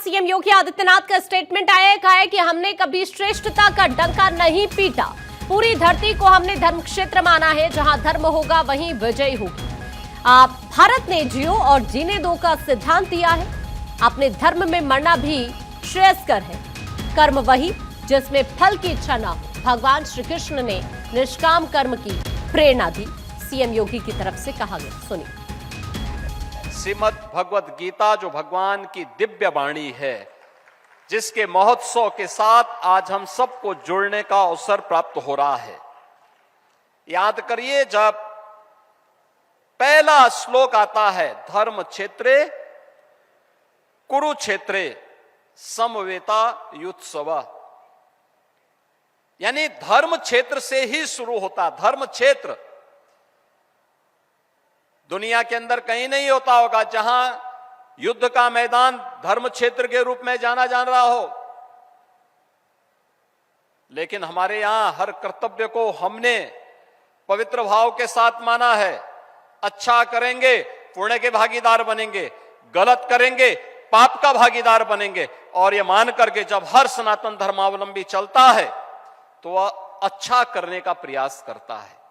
CM Yogi Adityanath का statement आया है, कहा है कि हमने कभी श्रेष्ठता का डंका नहीं पीटा। पूरी धरती को हमने धर्म क्षेत्र माना है, जहां धर्म होगा वहीं विजय होगी। भारत ने जियो और जीने दो का सिद्धांत दिया है। अपने धर्म में मरना भी श्रेयस्कर है। कर्म वही जिसमें फल की इच्छा ना हो। भगवान श्री कृष्ण ने निष्काम कर्म की प्रेरणा दी। सीएम योगी की तरफ से कहा गया, सुनिए। श्रीमद् भगवत गीता जो भगवान की दिव्य वाणी है, जिसके महोत्सव के साथ आज हम सबको जुड़ने का अवसर प्राप्त हो रहा है। याद करिए, जब पहला श्लोक आता है, धर्म क्षेत्रे कुरुक्षेत्रे समवेता युत्सव, यानी धर्म क्षेत्र से ही शुरू होता। धर्म क्षेत्र दुनिया के अंदर कहीं नहीं होता होगा जहां युद्ध का मैदान धर्म क्षेत्र के रूप में जाना जा रहा हो, लेकिन हमारे यहां हर कर्तव्य को हमने पवित्र भाव के साथ माना है। अच्छा करेंगे पुण्य के भागीदार बनेंगे, गलत करेंगे पाप का भागीदार बनेंगे। और यह मान करके जब हर सनातन धर्मावलंबी चलता है तो वह अच्छा करने का प्रयास करता है।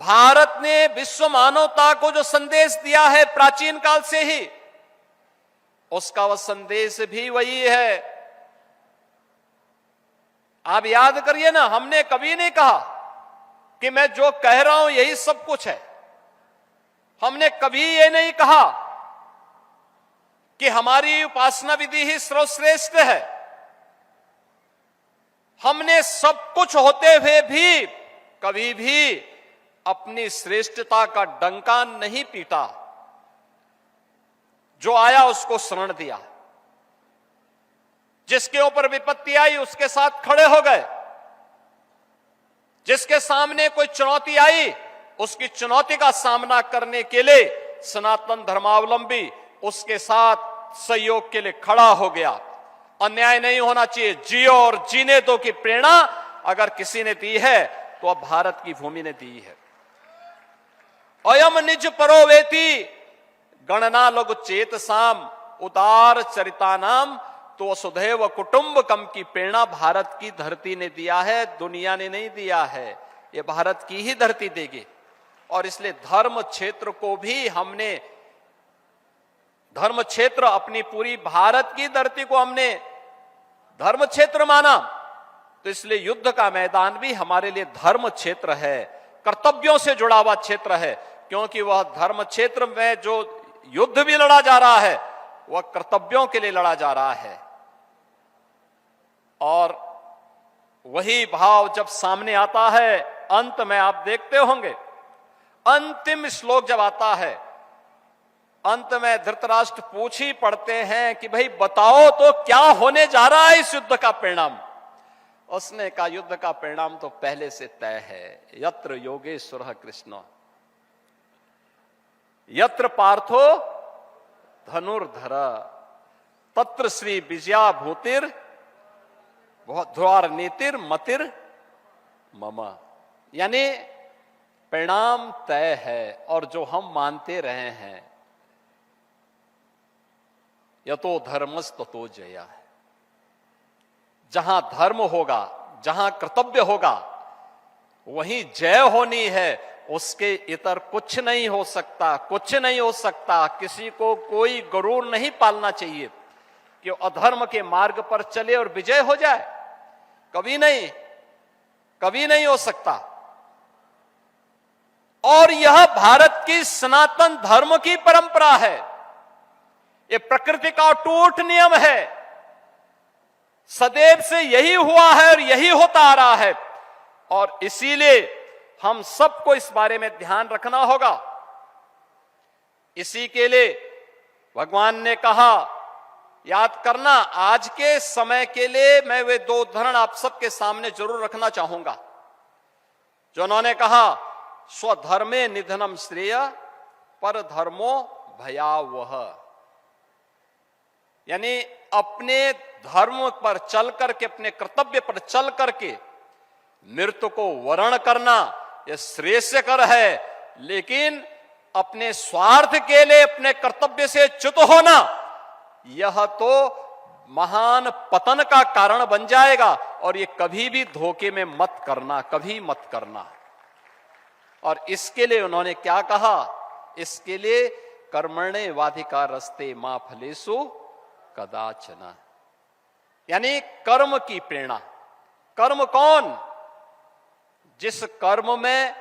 भारत ने विश्व मानवता को जो संदेश दिया है प्राचीन काल से ही, उसका वह संदेश भी वही है। आप याद करिए ना, हमने कभी नहीं कहा कि मैं जो कह रहा हूं यही सब कुछ है। हमने कभी ये नहीं कहा कि हमारी उपासना विधि ही सर्वश्रेष्ठ है। हमने सब कुछ होते हुए भी कभी भी अपनी श्रेष्ठता का डंका नहीं पीटा। जो आया उसको शरण दिया, जिसके ऊपर विपत्ति आई उसके साथ खड़े हो गए, जिसके सामने कोई चुनौती आई उसकी चुनौती का सामना करने के लिए सनातन धर्मावलंबी उसके साथ सहयोग के लिए खड़ा हो गया। अन्याय नहीं होना चाहिए, जियो और जीने दो की प्रेरणा अगर किसी ने दी है तो अब भारत की भूमि ने दी है। अयम निज परोवेति गणना लघु चेत साम उदार चरिता नाम, तो वसुधैव कुटुंबकम की प्रेरणा भारत की धरती ने दिया है, दुनिया ने नहीं दिया है। ये भारत की ही धरती देगी। और इसलिए धर्म क्षेत्र को भी हमने, धर्म क्षेत्र अपनी पूरी भारत की धरती को हमने धर्म क्षेत्र माना। तो इसलिए युद्ध का मैदान भी हमारे लिए धर्म क्षेत्र है, कर्तव्यों से जुड़ा हुआ क्षेत्र है। क्योंकि वह धर्म क्षेत्र में जो युद्ध भी लड़ा जा रहा है वह कर्तव्यों के लिए लड़ा जा रहा है। और वही भाव जब सामने आता है, अंत में आप देखते होंगे, अंतिम श्लोक जब आता है, अंत में धृतराष्ट्र पूछ ही पड़ते हैं कि भाई बताओ तो क्या होने जा रहा है इस युद्ध का परिणाम। उसने कहा युद्ध का परिणाम तो पहले से तय है। यत्र योगेश्वर कृष्ण यत्र पार्थो धनुर्धर तत्र श्री विजया भूतिर द्वार नीतिर मतिर मम, यानी परिणाम तय है और जो हम मानते रहे हैं, यतो धर्मस् ततो जया है। जहां धर्म होगा, जहां कर्तव्य होगा, वहीं जय होनी है। उसके इतर कुछ नहीं हो सकता, कुछ नहीं हो सकता। किसी को कोई गरूर नहीं पालना चाहिए कि अधर्म के मार्ग पर चले और विजय हो जाए। कभी नहीं, कभी नहीं हो सकता। और यह भारत की सनातन धर्म की परंपरा है। यह प्रकृति का अटूट नियम है। सदैव से यही हुआ है और यही होता आ रहा है। और इसीलिए हम सबको इस बारे में ध्यान रखना होगा। इसी के लिए भगवान ने कहा, याद करना, आज के समय के लिए मैं वे दो उदाहरण आप सबके सामने जरूर रखना चाहूंगा। जो उन्होंने कहा, स्वधर्मे निधनम श्रेय पर धर्मो भयावह, यानी अपने धर्म पर चल करके, अपने कर्तव्य पर चल करके मृत्यु को वर्ण करना यह श्रेयस्कर है। लेकिन अपने स्वार्थ के लिए अपने कर्तव्य से च्युत होना यह तो महान पतन का कारण बन जाएगा। और ये कभी भी धोखे में मत करना, कभी मत करना। और इसके लिए उन्होंने क्या कहा? इसके लिए कर्मण्येवाधिकारस्ते मा फलेषु कदाचन, यानी कर्म की प्रेरणा। कर्म कौन? जिस कर्म में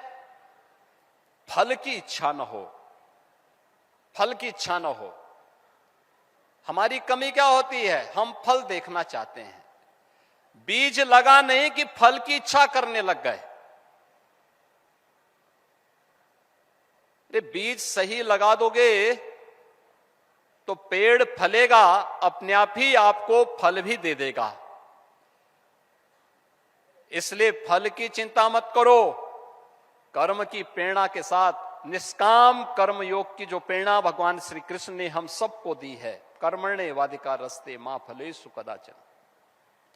फल की इच्छा न हो, फल की इच्छा न हो। हमारी कमी क्या होती है? हम फल देखना चाहते हैं। बीज लगा नहीं कि फल की इच्छा करने लग गए। बीज सही लगा दोगे तो पेड़ फलेगा, अपने आप ही आपको फल भी दे देगा। इसलिए फल की चिंता मत करो। कर्म की प्रेरणा के साथ निष्काम कर्म योग की जो प्रेरणा भगवान श्री कृष्ण ने हम सबको दी है, कर्मण्येवाधिकारस्ते मा फलेषु कदाचन।